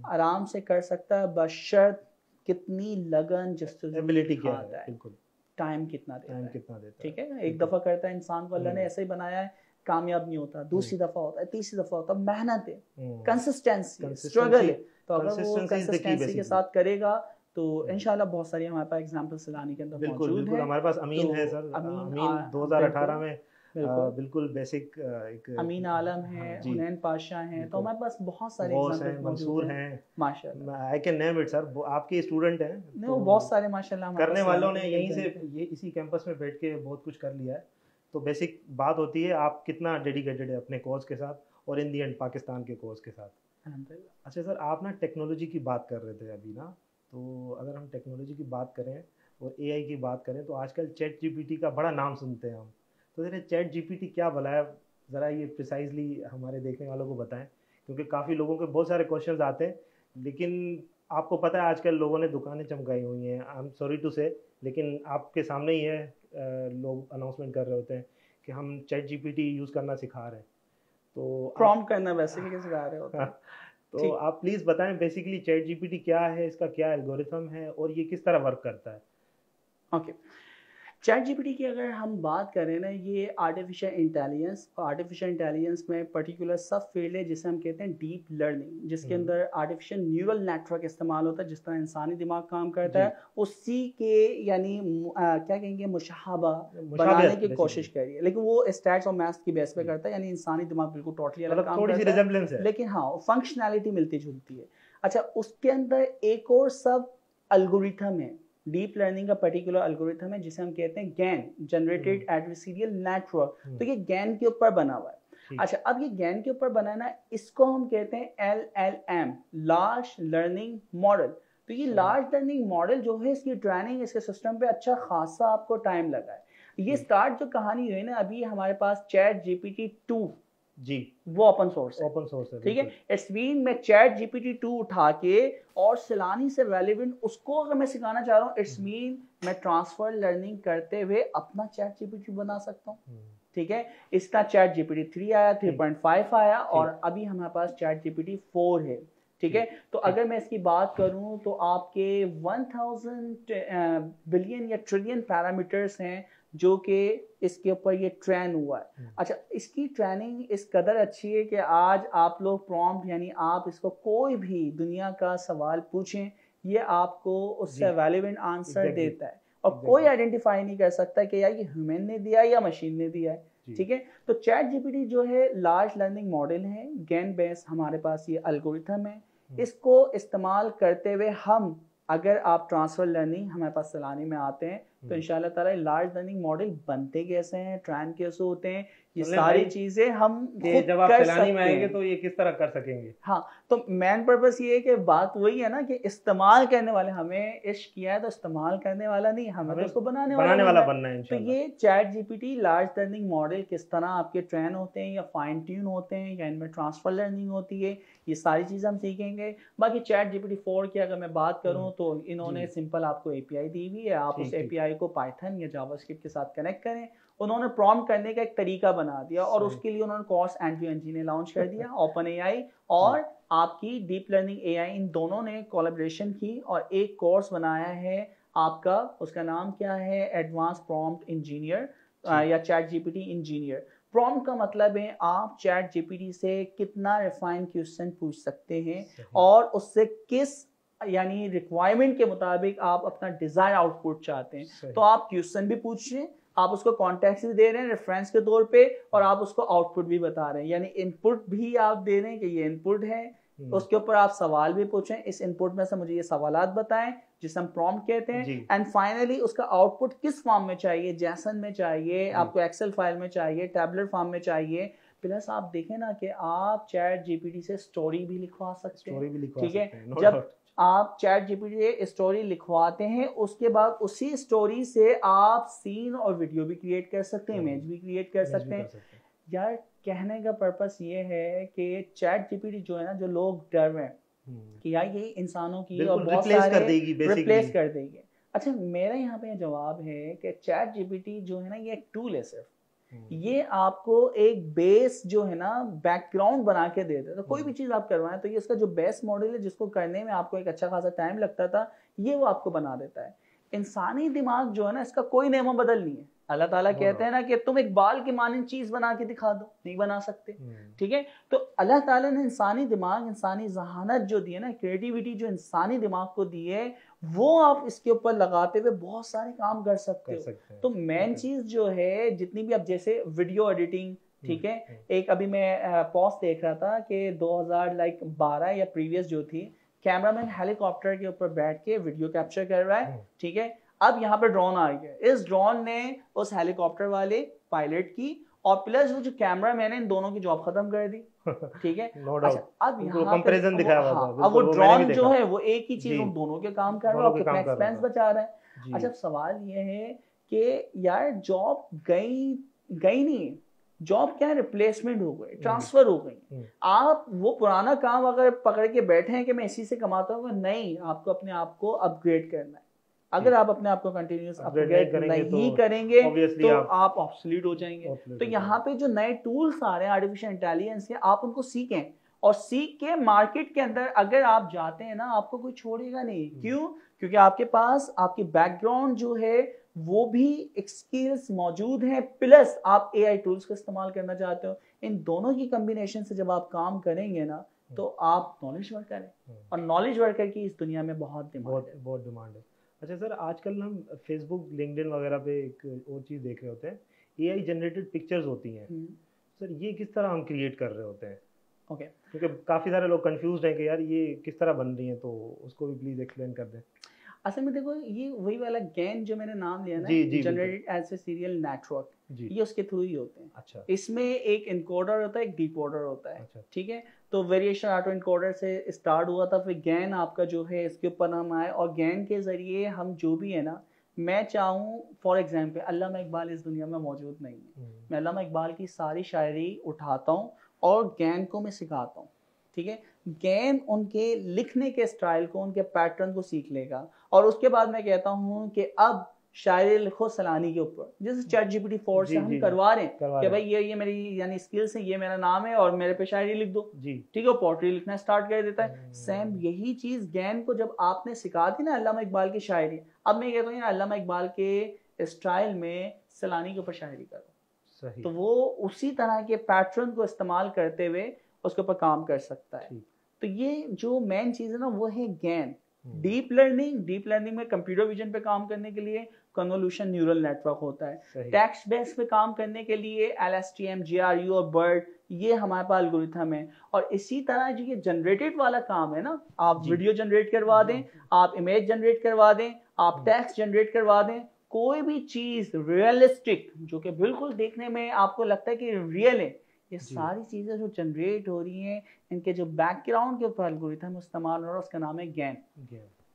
आराम से कर सकता है, बशर्त कितनी लगन एबिलिटी क्या है, बिल्कुल टाइम कितना देता है, ठीक है। एक दफा करता है इंसान को, अल्लाह ने ऐसे ही बनाया है, कामयाब नहीं होता, दूसरी दफा होता है, तीसरी दफा होता है, मेहनत है, कंसिस्टेंसी, स्ट्रगल है। तो अगर वो कंसिस्टेंसी के साथ करेगा तो इंशाल्लाह बहुत सारी हमारे पास एग्जांपल्स लाने के अंदर मौजूद है। हमारे पास अमीन है सर, अमीन 2018 में बिल्कुल बेसिक एक अमीन आलम है, हुनैन पाशा हैं, तो हमारे पास बहुत सारे एग्जांपल्स मंसूर हैं, माशाल्लाह, I can name it sir, आपके स्टूडेंट हैं। नहीं, वो बहुत सारे माशाल्लाह करने वालों ने यहीं से ये इसी कैंपस में बैठ के बहुत कुछ कर लिया है। तो बेसिक बात होती है आप कितना डेडिकेटेड है अपने कोर्स के साथ और इन दी एंड पाकिस्तान के कोर्स के साथ। अच्छा सर, आप ना टेक्नोलॉजी की बात कर रहे थे अभी ना, तो अगर हम टेक्नोलॉजी की बात करें और AI की बात करें तो आजकल चैट GPT का बड़ा नाम सुनते हैं हम। तो जरा चैट GPT क्या भला है, ज़रा ये प्रिसाइजली हमारे देखने वालों को बताएं, क्योंकि काफ़ी लोगों के बहुत सारे क्वेश्चंस आते हैं, लेकिन आपको पता है आजकल लोगों ने दुकानें चमकाई हुई हैं, आई एम सॉरी टू से, लेकिन आपके सामने ही है, लोग अनाउंसमेंट कर रहे होते हैं कि हम चैट GPT यूज़ करना सिखा रहे हैं, तो प्रॉम्प्ट करना बेसिकली सिखा रहे होते हैं। तो आप प्लीज़ बताएं बेसिकली चैट GPT क्या है, इसका क्या एल्गोरिथम है और ये किस तरह वर्क करता है। ओके, चैट GPT की अगर हम बात करें ना, ये आर्टिफिशियल इंटेलिजेंस में पर्टिकुलर सब फील्ड है जिसे हम कहते हैं डीप लर्निंग, जिसके अंदर आर्टिफिशियल न्यूरल नेटवर्क इस्तेमाल होता है। जिस तरह इंसानी दिमाग काम करता है उसी के यानी क्या कहेंगे मुशाहबा बनाने की कोशिश करिए, लेकिन वो स्टैट्स और मैथ्स की बेस पे करता है, यानी इंसानी दिमाग बिल्कुल टोटली अलग काम करता है, लेकिन हाँ फंक्शनैलिटी मिलती जुलती है। अच्छा, उसके अंदर एक और सब एल्गोरिथम है, डीप लर्निंग का पर्टिकुलर एल्गोरिथम है जिसे हम कहते हैं गैन, जनरेटेड एडवर्सरियल नेटवर्क। तो ये गैन के ऊपर बना हुआ है। अच्छा, अब ये गैन के ऊपर बना ना, इसको हम कहते हैं LLM, लार्ज लर्निंग मॉडल। तो ये लार्ज लर्निंग मॉडल जो है, इसकी ट्रेनिंग इसके सिस्टम पे अच्छा खासा आपको टाइम लगा है। ये स्टार्ट जो कहानी हुई ना, अभी हमारे पास चैट GPT 2 जी, वो ओपन सोर्स है, ठीक है। इट्स मीन मैं चैट GPT 2 उठा के और सैलानी से रेलेवेंट उसको अगर मैं सिखाना चाह रहा हूँ, इट्स मीन मैं ट्रांसफर लर्निंग करते हुए अपना चैट GPT बना सकता हूँ, ठीक है। इसका चैट GPT 3 आया, 3.5 आया और अभी हमारे पास चैट GPT 4 है, ठीक है। तो अगर मैं इसकी बात करूं तो आपके 1000 बिलियन या ट्रिलियन पैरामीटर्स हैं जो कि इसके ऊपर ये ट्रेन हुआ है। अच्छा, इसकी ट्रेनिंग इस कदर अच्छी है कि आज आप लोग प्रॉम्प्ट यानी आप इसको कोई भी दुनिया का सवाल पूछें, ये आपको उससे रेलेवेंट आंसर देता है और कोई आइडेंटिफाई नहीं कर सकता कि यार ये ह्यूमन ने दिया या मशीन ने दिया है, ठीक है। तो चैट जीपीटी जो है लार्ज लर्निंग मॉडल है, गेन बेस्ड हमारे पास ये एल्गोरिथम है। इसको इस्तेमाल करते हुए हम, अगर आप ट्रांसफर लर्निंग हमारे पास चलाने में आते हैं तो इंशाल्लाह ताला लार्ज लर्निंग मॉडल बनते कैसे हैं, ट्रेन कैसे होते हैं, ये सारी चीजें हम खुद जब आप चलाने में आएंगे तो ये किस तरह कर सकेंगे। हाँ, तो मेन पर्पस ये है कि बात वही है ना कि इस्तेमाल करने वाले, हमें इश्क किया है तो इस्तेमाल करने वाला नहीं, हमें तो उसको बनाने वाला बनना है। तो ये chat GPT large learning model किस तरह आपके ट्रेन होते हैं या फाइन ट्यून होते हैं या इनमें ट्रांसफर लर्निंग होती है, ये सारी चीज़ हम सीखेंगे। बाकी चैट जीपीटी 4 की अगर मैं बात करूँ तो इन्होंने सिंपल आपको एपीआई दी हुई है, आप उस एपीआई को पाइथन या जावास्क्रिप्ट के साथ कनेक्ट करें। उन्होंने प्रॉम्प्ट करने का एक तरीका बना दिया और उसके लिए उन्होंने कोर्स एंड्रयू ने लॉन्च कर दिया। ओपन एआई और आपकी डीप लर्निंग एआई, इन दोनों ने कोलैबोरेशन की और एक कोर्स बनाया है आपका, उसका नाम क्या है, एडवांस प्रॉम्प्ट इंजीनियर या चैट जीपीटी इंजीनियर। प्रॉम्प्ट का मतलब है आप चैट जीपीटी से कितना रिफाइन क्वेश्चन पूछ सकते हैं और उससे किस यानी रिक्वायरमेंट के मुताबिक आप अपना डिजायर आउटपुट चाहते हैं। तो आप क्वेश्चन भी पूछ रहे हैं, आप उसको कॉन्टेक्स्ट भी दे रहे हैं रेफरेंस के तौर पे, और आप उसको आउटपुट भी बता रहे हैं, यानी इनपुट भी आप दे रहे हैं कि ये इनपुट है, उसके ऊपर आप सवाल भी पूछें, इस इनपुट में से मुझे ये सवालात बताएं जिसे हम प्रॉम्प्ट कहते हैं, एंड फाइनली उसका आउटपुट किस फॉर्म में चाहिए, जैसन में चाहिए, आपको एक्सेल फाइल में चाहिए, टैबलेट फॉर्म में चाहिए। प्लस आप देखें ना कि आप चैट जीपीटी से स्टोरी भी लिखवा सकते हैं, ठीक है। जब आप चैट जीपीटी से स्टोरी लिखवाते हैं उसके बाद उसी स्टोरी से आप सीन और वीडियो भी क्रिएट कर सकते हैं, इमेज भी क्रिएट कर सकते हैं। यार कहने का पर्पस ये है कि चैट जीपीटी जो है ना, जो लोग डर रहे हैं कि यार ये इंसानों की और बहुत सारे रिप्लेस कर देगी। अच्छा, मेरा यहाँ पे जवाब है कि चैट जीपीटी जो है ना, ये एक टूल है सिर्फ, ये आपको एक बेस जो है ना बैकग्राउंड बना के देता है। तो कोई भी चीज़ आप करवाएं तो ये इसका जो बेस मॉडल है जिसको करने में आपको एक अच्छा खासा टाइम लगता था, ये वो आपको बना देता है। इंसानी दिमाग जो है ना, इसका कोई नेमो बदल नहीं है। अल्लाह ताला कहते हैं ना कि तुम एक बाल की मानिंद चीज बना के दिखा दो, नहीं बना सकते, ठीक है। तो अल्लाह ताला ने इंसानी दिमाग, इंसानी जहानत जो दी है ना, क्रिएटिविटी जो इंसानी दिमाग को दी है, वो आप इसके ऊपर लगाते हुए बहुत सारे काम कर सकते हो। तो मेन चीज जो है, जितनी भी आप जैसे वीडियो एडिटिंग, ठीक है, एक अभी मैं पोस्ट देख रहा था कि 2012 या प्रीवियस जो थी, कैमरामैन हेलीकॉप्टर के ऊपर बैठ के वीडियो कैप्चर कर रहा है, ठीक है। अब यहाँ पे ड्रोन आ गया, इस ड्रोन ने उस हेलीकॉप्टर वाले पायलट की और प्लस वो जो कैमरामैन है, इन दोनों की जॉब खत्म कर दी, ठीक है। अच्छा, अब यहाँ कंपैरिजन दिखाया हुआ था, अब वो ड्रोन जो है वो एक ही चीज उन दोनों के काम कर रहा है, कितना एक्सपेंस बचा रहा है। अच्छा, सवाल ये है कि यार जॉब गई नहीं, जॉब क्या है, रिप्लेसमेंट हो गई, ट्रांसफर हो गई। आप वो पुराना काम अगर पकड़ के बैठे हैं कि मैं इसी से कमाता हूँ, नहीं, आपको अपने आप को अपग्रेड करना है। अगर आप अपने आप को कंटिन्यूअस अपग्रेड नहीं करेंगे तो आप ऑब्सोलीट हो जाएंगे। तो यहाँ पे जो नए टूल्स आ रहे हैं आर्टिफिशियल इंटेलिजेंस के, आप उनको सीखें और सीख के मार्केट के अंदर अगर आप जाते हैं ना, आपको कोई छोड़ेगा नहीं। क्यों? क्योंकि आपके पास आपकी बैकग्राउंड जो है वो भी एक स्किल्स मौजूद है, प्लस आप एआई टूल्स का इस्तेमाल करना चाहते हो। इन दोनों की कम्बिनेशन से जब आप काम करेंगे ना, तो आप नॉलेज वर्कर हैं, और नॉलेज वर्कर की इस दुनिया में बहुत डिमांड है। अच्छा सर, आजकल हम फेसबुक, लिंक्डइन वगैरह पे एक और चीज़ देख रहे होते हैं, एआई जनरेटेड पिक्चर्स होती हैं। सर ये किस तरह हम क्रिएट कर रहे होते हैं? ओके, क्योंकि काफ़ी सारे लोग कंफ्यूज हैं कि यार ये किस तरह बन रही हैं, तो उसको भी प्लीज़ एक्सप्लेन कर दें। असल में देखो, ये वही वाला GAN जो मैंने नाम लिया ना, generated as a serial network, ये उसके थ्रू ही होते हैं। अच्छा, इसमें एक इनकोडर होता है, एक डिकोडर होता है, ठीक है। तो वेरिएशन ऑटो इनकोडर से स्टार्ट हुआ था, फिर GAN आपका जो है इसके ऊपर नाम आया, और GAN के जरिए हम जो भी है ना, मैं चाहूँ फॉर एग्जाम्पल अल्लामा इकबाल इस दुनिया में मौजूद नहीं है, मैं अल्लामा इकबाल की सारी शायरी उठाता हूँ और GAN को मैं सिखाता हूँ, ठीक है। GAN उनके लिखने के स्टाइल को, उनके पैटर्न को सीख लेगा, और उसके बाद मैं कहता हूँ कि अब शायरी लिखो सलानी के ऊपर, जैसे चैट जीपीटी 4 से हम करवा रहे हैं कि भाई ये मेरी यानी स्किल्स है, ये मेरा नाम है और मेरे पे शायरी लिख दो जी, ठीक है, पोट्री लिखना स्टार्ट कर देता है। सेम यही चीज ज्ञान को जब आपने सिखा दी ना अल्लामा इकबाल की शायरी, अब मैं कहता हूँ अल्लामा इकबाल के स्टाइल में सलानी के ऊपर शायरी करो, सही। तो वो उसी तरह के पैटर्न को इस्तेमाल करते हुए उसके ऊपर काम कर सकता है। तो ये जो मेन चीज है ना वो है ज्ञान। डीप लर्निंग में कंप्यूटर विजन पे काम करने के लिए कन्वोल्यूशन न्यूरल नेटवर्क होता है। टेक्स्ट बेस पे काम करने के लिए LSTM, GRU और BERT, ये हमारे पास एल्गोरिथम है। और इसी तरह जो ये जनरेटेड वाला काम है ना, आप वीडियो जनरेट करवा दें, आप इमेज जनरेट करवा दें, आप टेक्स्ट जनरेट करवा दें, कोई भी चीज रियलिस्टिक जो कि बिल्कुल देखने में आपको लगता है कि रियल है, ये सारी चीजें जो जनरेट हो रही हैं, इनके जो बैकग्राउंड के ऊपर एल्गोरिथम इस्तेमाल हो रहा है उसका नाम है ज्ञान।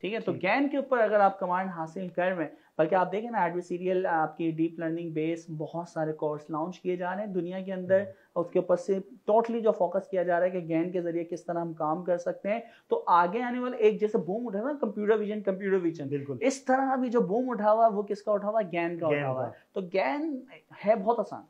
ठीक है, तो ज्ञान के ऊपर अगर आप कमांड हासिल कर रहे हैं, बल्कि आप देखें ना एडवर्सरियल आपकी डीप लर्निंग बेस बहुत सारे कोर्स लॉन्च किए जा रहे हैं दुनिया के अंदर, और उसके ऊपर से टोटली जो फोकस किया जा रहा है कि ज्ञान के जरिए किस तरह हम काम कर सकते हैं। तो आगे आने वाले एक जैसे बूम उठा ना कंप्यूटर विजन, बिल्कुल इस तरह अभी जो बूम उठा हुआ वो किसका उठा हुआ, ज्ञान का उठा हुआ है। तो ज्ञान है बहुत आसान,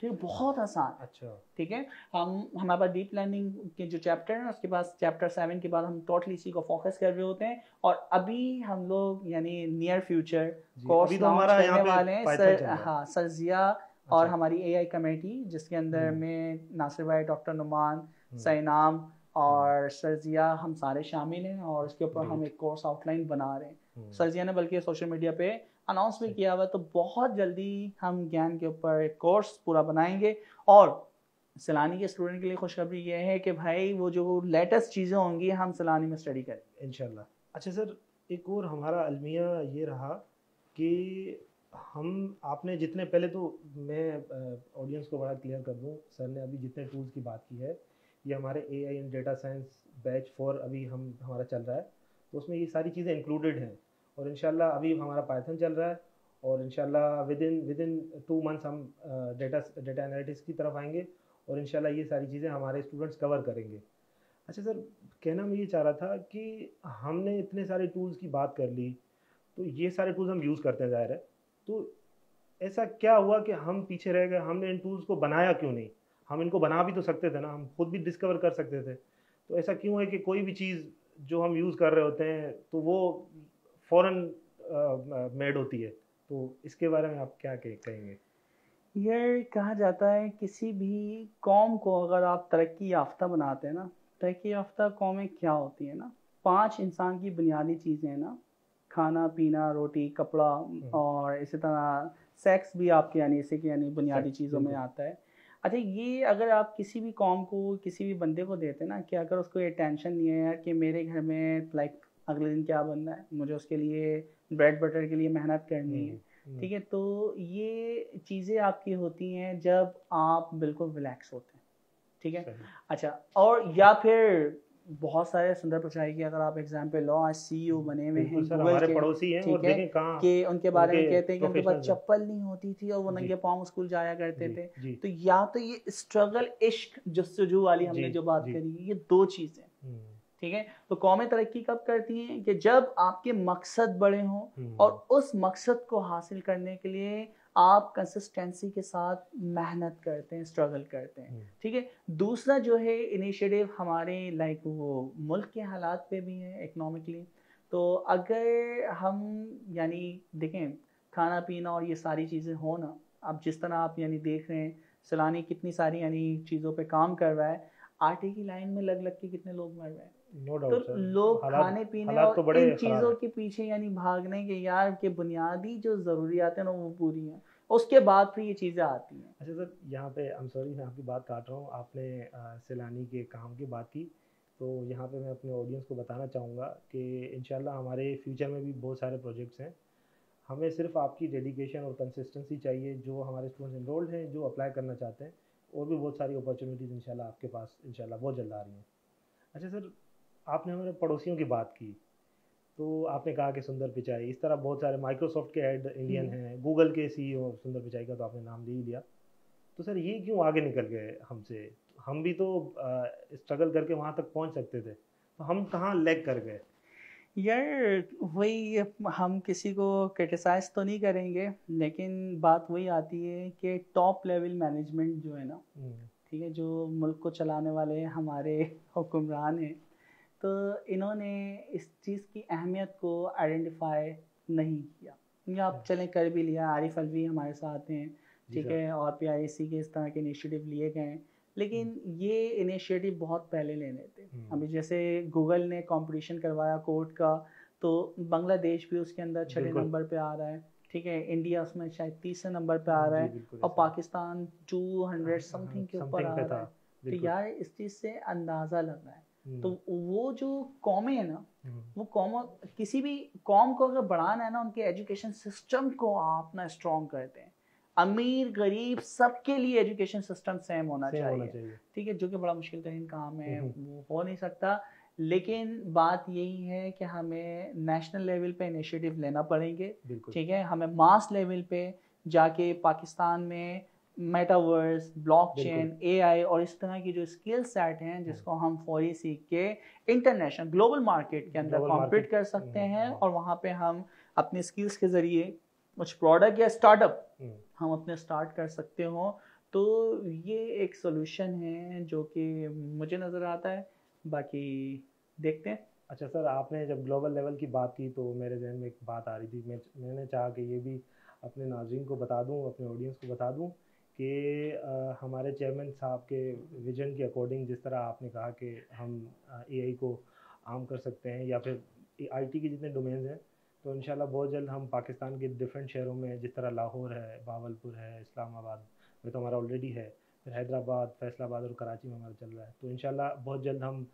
ठीक है, बहुत आसान। अच्छा, ठीक है, हमारे पास डीप लर्निंग के जो चैप्टर है उसके बाद चैप्टर 7 के बाद हम टोटली इसी को फोकस कर रहे होते हैं। और अभी हम लोग यानी नियर फ्यूचर कोर्स लॉन्च करने वाले हैं हाँ सरजिया और हमारी AI कमेटी, जिसके अंदर में नासिर भाई, डॉक्टर नुमान, सैनाम और सरजिया हम सारे शामिल हैं। और उसके ऊपर हम एक कोर्स आउटलाइन बना रहे हैं। सरजिया ने बल्कि सोशल मीडिया पे अनाउंस भी किया हुआ, तो बहुत जल्दी हम ज्ञान के ऊपर एक कोर्स पूरा बनाएंगे। और सलानी के स्टूडेंट के लिए खुशखबरी ये है कि भाई वो जो लेटेस्ट चीज़ें होंगी हम सलानी में स्टडी करेंगे इंशाल्लाह। अच्छा सर, एक और हमारा अलमिया ये रहा कि हम आपने जितने पहले तो मैं ऑडियंस को बड़ा क्लियर कर दूं, सर ने अभी जितने टूल्स की बात की है ये हमारे AI and data science batch 4 अभी हमारा चल रहा है, तो उसमें ये सारी चीज़ें इंक्लूडेड हैं। और इंशाल्लाह अभी हमारा पाइथन चल रहा है और इंशाल्लाह विद इन 2 मंथ्स हम डेटा एनालिटिक्स की तरफ आएंगे और इंशाल्लाह ये सारी चीज़ें हमारे स्टूडेंट्स कवर करेंगे। अच्छा सर, कहना मैं ये चाह रहा था कि हमने इतने सारे टूल्स की बात कर ली, तो ये सारे टूल्स हम यूज़ करते हैं ज़ाहिर है, तो ऐसा क्या हुआ कि हम पीछे रह गए, हमने इन टूल्स को बनाया क्यों नहीं? हम इनको बना भी तो सकते थे ना, हम खुद भी डिस्कवर कर सकते थे। तो ऐसा क्यों है कि कोई भी चीज़ जो हम यूज़ कर रहे होते हैं तो वो फ़ौरन मेड होती है, तो इसके बारे में आप क्या कहेंगे? ये कहा जाता है किसी भी कौम को अगर आप तरक्की याफ्ता बनाते हैं ना, तरक्की याफ्ता कौमें क्या होती है ना, 5 इंसान की बुनियादी चीज़ें हैं ना, खाना पीना रोटी कपड़ा और इसी तरह सेक्स भी आपके यानी इसी के यानी बुनियादी चीज़ों में आता है। अच्छा, ये अगर आप किसी भी कौम को किसी भी बंदे को देते हैं ना कि अगर उसको ये टेंशन नहीं है यार कि मेरे घर में लाइक अगले दिन क्या बनना है, मुझे उसके लिए ब्रेड बटर के लिए मेहनत करनी है, ठीक है, तो ये चीज़ें आपकी होती हैं जब आप बिल्कुल रिलैक्स होते हैं, ठीक है। अच्छा, और या फिर बहुत सारे सुंदर पिचाई की अगर आप एग्जाम्पल लो, आज CEO बने हुए हैं हमारे पड़ोसी हैं, ठीक है, कि उनके बारे में कहते हैं कि उनके पास चप्पल नहीं होती थी और वो नंगे पाँव स्कूल जाया करते थे। तो या तो ये स्ट्रगल इश्क जस्तजू वाली हमने जो बात करी, ये 2 चीज़ें, ठीक है। तो कौमें तरक्की कब करती हैं कि जब आपके मकसद बड़े हों और उस मकसद को हासिल करने के लिए आप कंसिस्टेंसी के साथ मेहनत करते हैं, स्ट्रगल करते हैं, ठीक है। दूसरा जो है इनिशिएटिव हमारे लाइक वो मुल्क के हालात पे भी है इकोनॉमिकली। तो अगर हम यानी देखें खाना पीना और ये सारी चीज़ें हो ना, अब जिस तरह आप यानी देख रहे हैं सलानी कितनी सारी यानी चीज़ों पे काम कर रहा है, आटे की लाइन में लग लग के कितने लोग मर रहे हैं। No doubt, तो लोग खाने पीने और तो इन चीज़ों के पीछे यानी भागने के यार के बुनियादी जो ज़रूरियात हैं ना वो पूरी हैं, उसके बाद फिर ये चीज़ें आती हैं। अच्छा सर, यहाँ पे आई एम सॉरी मैं आपकी बात काट रहा हूँ, आपने सैलानी के काम की बात की, तो यहाँ पे मैं अपने ऑडियंस को बताना चाहूँगा कि इंशाल्लाह हमारे फ्यूचर में भी बहुत सारे प्रोजेक्ट्स हैं। हमें सिर्फ आपकी डेडिकेशन और कंसिस्टेंसी चाहिए, जो हमारे स्टूडेंट्स इनरोल्ड हैं जो अप्लाई करना चाहते हैं, और भी बहुत सारी अपॉर्चुनिटीज़ इंशाल्लाह आपके पास इंशाल्लाह बहुत जल्द आ रही हैं। अच्छा सर, आपने हमारे पड़ोसियों की बात की, तो आपने कहा कि सुंदर पिचाई, इस तरह बहुत सारे माइक्रोसॉफ्ट के हेड इंडियन हैं, गूगल के CEO सुंदर पिचाई का तो आपने नाम ले ही लिया, तो सर ये क्यों आगे निकल गए हमसे? हम भी तो स्ट्रगल करके वहाँ तक पहुँच सकते थे, तो हम कहाँ लैग कर गए? यार वही, हम किसी को क्रिटिसाइज तो नहीं करेंगे, लेकिन बात वही आती है कि टॉप लेवल मैनेजमेंट जो है ना, ठीक है, जो मुल्क को चलाने वाले हमारे हुक्मरान हैं, तो इन्होंने इस चीज़ की अहमियत को आइडेंटिफाई नहीं किया, या आप चलें कर भी लिया। आरिफ अलवी हमारे साथ हैं, ठीक है, और PIAC के इस तरह के इनिशिएटिव लिए गए हैं, लेकिन ये इनिशिएटिव बहुत पहले लेने थे। अभी जैसे गूगल ने कंपटीशन करवाया कोड का, तो बांग्लादेश भी उसके अंदर 6 नंबर पे आ रहा है, ठीक है, इंडिया उसमें शायद 30 नंबर पे आ रहा है, और पाकिस्तान 200 समथिंग के ऊपर आ रहा है। तो यार इस चीज़ से अंदाज़ा लग रहा है। तो वो जो कौमें है ना, वो कौम, किसी भी कौम को अगर बढ़ाना है ना, उनके एजुकेशन सिस्टम को आप ना स्ट्रॉन्ग करते हैं। अमीर गरीब सबके लिए एजुकेशन सिस्टम सेम होना चाहिए, ठीक है, जो कि बड़ा मुश्किल तरीन काम है, वो हो नहीं सकता। लेकिन बात यही है कि हमें नेशनल लेवल पे इनिशिएटिव लेना पड़ेंगे, ठीक है, हमें मास लेवल पे जाके पाकिस्तान में मेटावर्स, ब्लॉकचेन, AI और इस तरह की जो स्किल सेट हैं, जिसको हम फौरी सीख के इंटरनेशनल ग्लोबल मार्केट के अंदर कॉम्पीट कर सकते हैं, और वहाँ पे हम अपने स्किल्स के ज़रिए कुछ प्रोडक्ट या स्टार्टअप हम अपने स्टार्ट कर सकते हो। तो ये एक सोल्यूशन है जो कि मुझे नज़र आता है, बाकी देखते हैं। अच्छा सर, आपने जब ग्लोबल लेवल की बात की तो मेरे जहन में एक बात आ रही थी, मैंने चाहा कि ये भी अपने नाज़रीन को बता दूं, अपने ऑडियंस को बता दूं कि हमारे चेयरमैन साहब के विजन के अकॉर्डिंग, जिस तरह आपने कहा कि हम AI को आम कर सकते हैं, या फिर IT के जितने डोमेन्स हैं, तो इंशाल्लाह बहुत जल्द हम पाकिस्तान के डिफरेंट शहरों में, जिस तरह लाहौर है, बावलपुर है, इस्लामाबाद में तो हमारा ऑलरेडी है, फिर हैदराबाद, फैसलाबाद और कराची में हमारा चल रहा है, तो इंशाल्लाह बहुत जल्द हम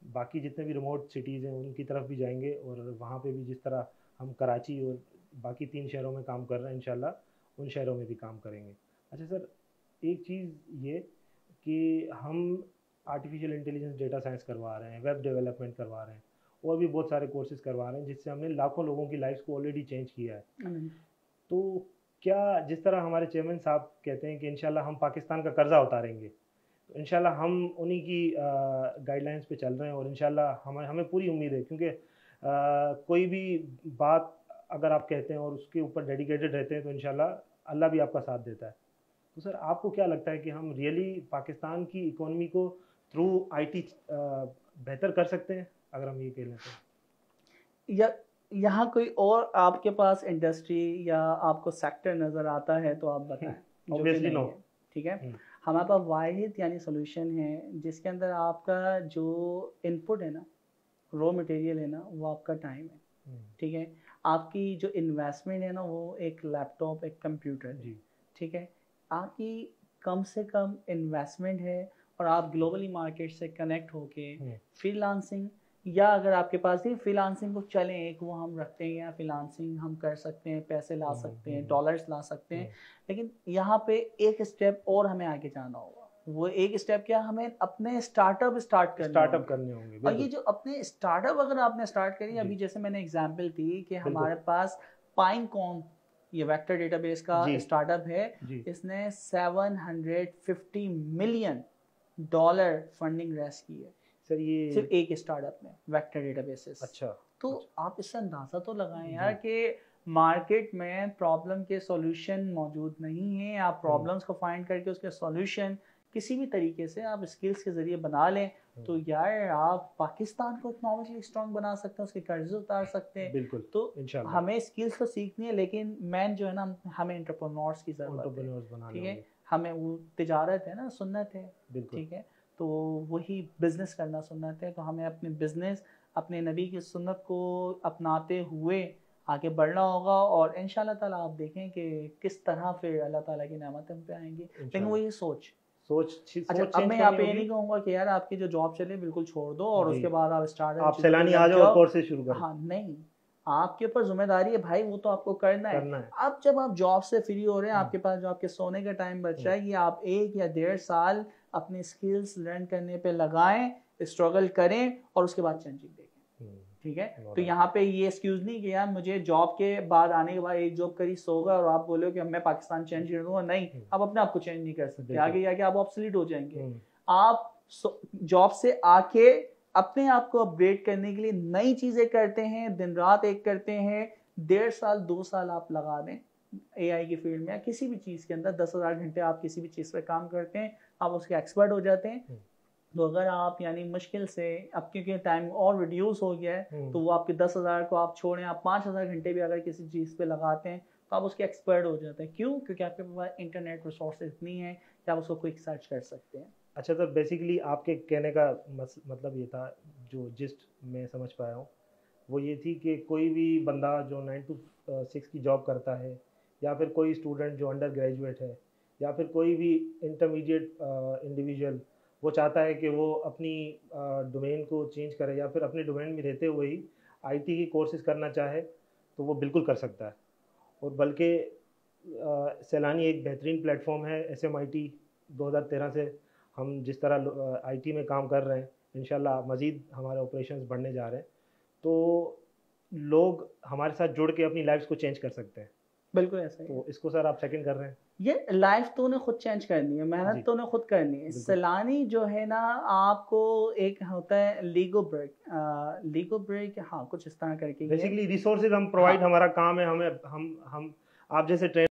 बाकी जितने भी रिमोट सिटीज़ हैं उनकी तरफ भी जाएंगे, और वहाँ पे भी जिस तरह हम कराची और बाकी 3 शहरों में काम कर रहे हैं, इंशाल्लाह उन शहरों में भी काम करेंगे। अच्छा सर, एक चीज़ ये कि हम आर्टिफिशियल इंटेलिजेंस, डेटा साइंस करवा रहे हैं, वेब डेवलपमेंट करवा रहे हैं, और भी बहुत सारे कोर्सेज करवा रहे हैं, जिससे हमने लाखों लोगों की लाइफ को ऑलरेडी चेंज किया है। तो क्या, जिस तरह हमारे चेयरमैन साहब कहते हैं कि इंशाल्लाह हम पाकिस्तान का कर्जा उतारेंगे, तो इंशाल्लाह हम उन्हीं की गाइडलाइंस पे चल रहे हैं, और इंशाल्लाह हमें पूरी उम्मीद है, क्योंकि कोई भी बात अगर आप कहते हैं और उसके ऊपर डेडिकेटेड रहते हैं, तो इंशाल्लाह अल्लाह भी आपका साथ देता है। तो सर, आपको क्या लगता है कि हम रियली पाकिस्तान की इकोनॉमी को थ्रू IT बेहतर कर सकते हैं, अगर हम ये कह लें तो? या यहाँ कोई और आपके पास इंडस्ट्री या आपको सेक्टर नज़र आता है तो आप बताएं। ऑब्वियसली नो, ठीक है, हमारे पास वाहिद यानी सोल्यूशन है जिसके अंदर आपका जो इनपुट है ना, रॉ मटेरियल है ना, वो आपका टाइम है, ठीक है, आपकी जो इन्वेस्टमेंट है ना, वो एक लैपटॉप, एक कंप्यूटर है, ठीक है, आपकी कम से कम इन्वेस्टमेंट है, और आप ग्लोबली मार्केट से कनेक्ट होके फ्रीलांसिंग, या अगर आपके पास ही फ्रीलांसिंग को चलें, एक वो हम रखते हैं, या फ्रीलांसिंग हम कर सकते हैं, पैसे ला सकते हैं, डॉलर्स ला सकते हैं, लेकिन यहाँ पे एक स्टेप और हमें आगे जाना होगा। वो एक स्टेप क्या, हमें अपने स्टार्टअप करने होंगे। और ये जो अपने स्टार्टअप अगर आपने स्टार्ट करी, अभी जैसे मैंने एग्जांपल दी कि हमारे पास पाइनकॉन, ये वेक्टर डेटाबेस का स्टार्टअप है, इसने $750 मिलियन फंडिंग रेस की है सर, ये सिर्फ एक स्टार्टअप में, वेक्टर डेटाबेसेस। अच्छा, तो आप इससे अंदाजा तो लगाएं यार कि मार्केट में प्रॉब्लम के सॉल्यूशन मौजूद नहीं है। आप प्रॉब्लम्स को फाइंड करके उसके सॉल्यूशन किसी भी तरीके से आप स्किल्स के जरिए बना लें, तो यार आप पाकिस्तान को इकोनॉमिकली स्ट्रॉन्ग बना सकते हैं, उसके कर्जे उतार सकते हैं। बिल्कुल, तो हमें स्किल्स तो सीखनी है, लेकिन मेन जो है ना, हमें एंटरप्रेन्योर्स की जरूरत है, ठीक है, हमें वो तिजारत है ना, सुन्नत है, ठीक है, तो वही बिजनेस करना सुन्नत है, तो हमें अपने बिजनेस, अपने नबी की सुन्नत को अपनाते हुए आगे बढ़ना होगा, और इंशाल्लाह ताला आप देखें कि किस तरह फिर अल्लाह ताला की नेमत हम पे आएंगी। लेकिन वो ये सोच अच्छा, अब मैं यहाँ पे ये नहीं कहूँगा कि यार आपकी जो जॉब चले बिल्कुल छोड़ दो और उसके बाद आप स्टार्टअप, आप सैलानी आ जाओ और कोर्सेज शुरू करो। हाँ, नहीं, आपके ऊपर जिम्मेदारी है भाई, वो तो आपको करना है। अब जब आप जॉब से फ्री हो रहे हैं, आपके पास जो आपके सोने का टाइम बच रहा है, ये आप 1 या 1.5 साल अपने स्किल्स लर्न करने पे लगाएं, स्ट्रगल करें, और उसके बाद चेंजिंग देखें, ठीक है। तो यहाँ पे ये एक्सक्यूज नहीं कि यार मुझे जॉब के बाद आने के बाद एक जॉब करी सो गया और आप बोलो कि मैं पाकिस्तान चेंज कर दूंगा, नहीं, आप अपने आप को चेंज नहीं कर सकते, आगे जाके आप ऑब्सोलीट हो जाएंगे। आप जॉब से आके अपने आप को अपग्रेड करने के लिए नई चीज़ें करते हैं, दिन रात एक करते हैं, 1.5 साल 2 साल आप लगा दें एआई की फील्ड में या किसी भी चीज़ के अंदर 10,000 घंटे आप किसी भी चीज़ पे काम करते हैं, आप उसके एक्सपर्ट हो जाते हैं। तो अगर आप यानी मुश्किल से, अब क्योंकि टाइम और रिड्यूस हो गया है, तो वो आपके 10,000 को आप छोड़ें, आप 5,000 घंटे भी अगर किसी चीज़ पे लगाते हैं तो आप उसके एक्सपर्ट हो जाते हैं। क्यों? क्योंकि आपके पास इंटरनेट रिसोर्सेज इतनी है कि आप उसको क्विक सर्च कर सकते हैं। अच्छा सर, बेसिकली आपके कहने का मतलब ये था, जो जिस्ट मैं समझ पाया हूँ वो ये थी कि कोई भी बंदा जो 9 to 6 की जॉब करता है, या फिर कोई स्टूडेंट जो अंडर ग्रेजुएट है, या फिर कोई भी इंटरमीडिएट इंडिविजुअल, वो चाहता है कि वो अपनी डोमेन को चेंज करे, या फिर अपने डोमेन में रहते हुए ही आईटी की कोर्सेज करना चाहे, तो वो बिल्कुल कर सकता है। और बल्कि सैलानी एक बेहतरीन प्लेटफॉर्म है। SMIT 2013 से हम जिस तरह आईटी में काम कर रहे हैं, इंशाल्लाह मज़ीद हमारे ऑपरेशंस बढ़ने जा रहे हैं, तो लोग हमारे साथ जुड़ के अपनी लाइफ्स को चेंज कर सकते हैं। बिल्कुल ऐसा ही है। तो इसको सर आप सेकंड कर रहे हैं? ये लाइफ तो उन्हें खुद चेंज करनी है, जी, मेहनत तो उन्हें खुद करनी है। बिल्कुल। सैलानी जो है ना, आपको एक होता है लीगो ब्रेक, हाँ कुछ इस तरह करके ही है। बेसिकली रिसोर्सेज हम प्रोवाइड, हाँ। हमारा काम है, हमें हम आप जैसे ट्रेन